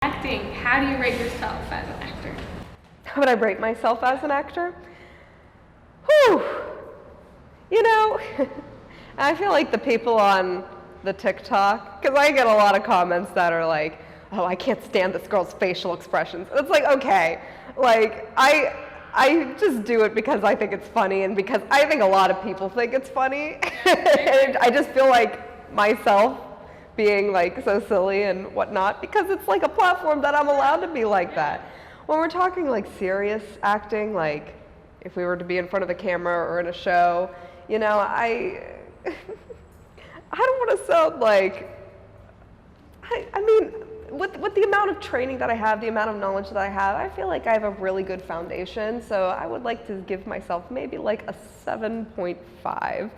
Acting, how do you rate yourself as an actor? How would I rate myself as an actor? Whew. You know, I feel like the people on the TikTok, because I get a lot of comments that are like, oh, I can't stand this girl's facial expressions. And it's like, okay, like I just do it because I think it's funny and because I think a lot of people think it's funny. And I just feel like myself being like so silly and whatnot because it's like a platform that I'm allowed to be like that. When we're talking like serious acting, like if we were to be in front of a camera or in a show, you know, I don't want to sound like, I mean, with the amount of training that I have, the amount of knowledge that I have, I feel like I have a really good foundation. So I would like to give myself maybe like a 7.5.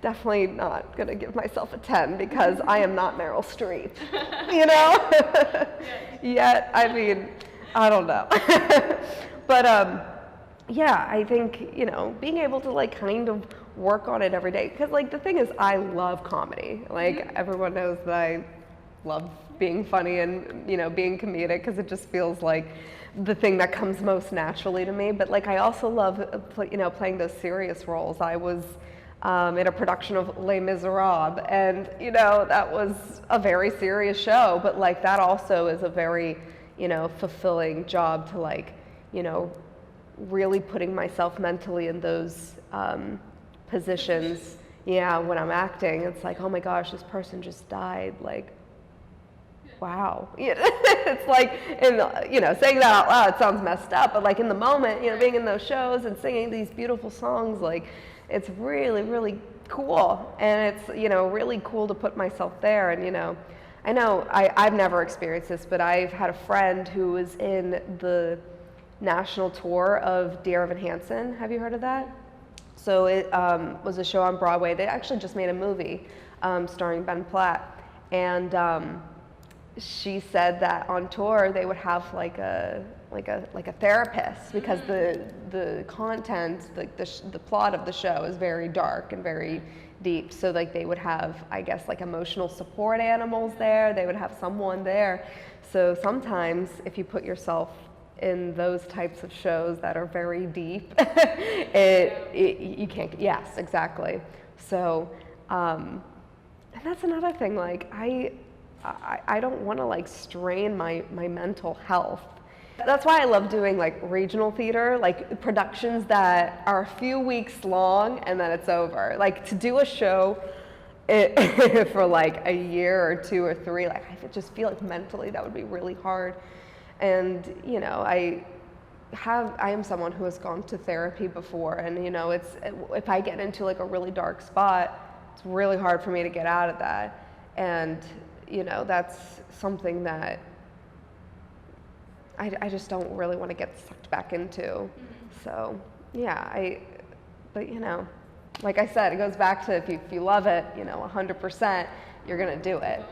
Definitely not going to give myself a 10 because I am not Meryl Streep, you know? Yet, I mean, I don't know. But yeah, I think, you know, being able to like kind of work on it every day. Because like the thing is, I love comedy. Like everyone knows that I love being funny and, you know, being comedic because it just feels like the thing that comes most naturally to me. But like I also love, you know, playing those serious roles. I was in a production of Les Miserables, and you know that was a very serious show, but like that also is a very, you know, fulfilling job to like, you know, really putting myself mentally in those positions. Yeah, when I'm acting, it's like, oh my gosh, this person just died. Like, wow. It's like, you know, saying that out loud sounds messed up, but like in the moment, you know, being in those shows and singing these beautiful songs, like, it's really, really cool. And it's, you know, really cool to put myself there. And, you know, I've never experienced this, but I've had a friend who was in the national tour of Dear Evan Hansen. Have you heard of that? So it was a show on Broadway. They actually just made a movie starring Ben Platt. And she said that on tour they would have like a therapist because the content, the plot of the show is very dark and very deep. So like they would have, I guess, like emotional support animals there. They would have someone there. So sometimes if you put yourself in those types of shows that are very deep, you can't. Yes, exactly. So, and that's another thing. Like I don't want to like strain my mental health. That's why I love doing like regional theater, like productions that are a few weeks long and then it's over. Like to do a show for like a year or 2 or 3, like I just feel like mentally that would be really hard. And you know, I am someone who has gone to therapy before, and you know, if I get into like a really dark spot, it's really hard for me to get out of that. And you know, that's something that I just don't really want to get sucked back into. So yeah, but you know, like I said, it goes back to if you love it, you know, 100%, you're gonna do it.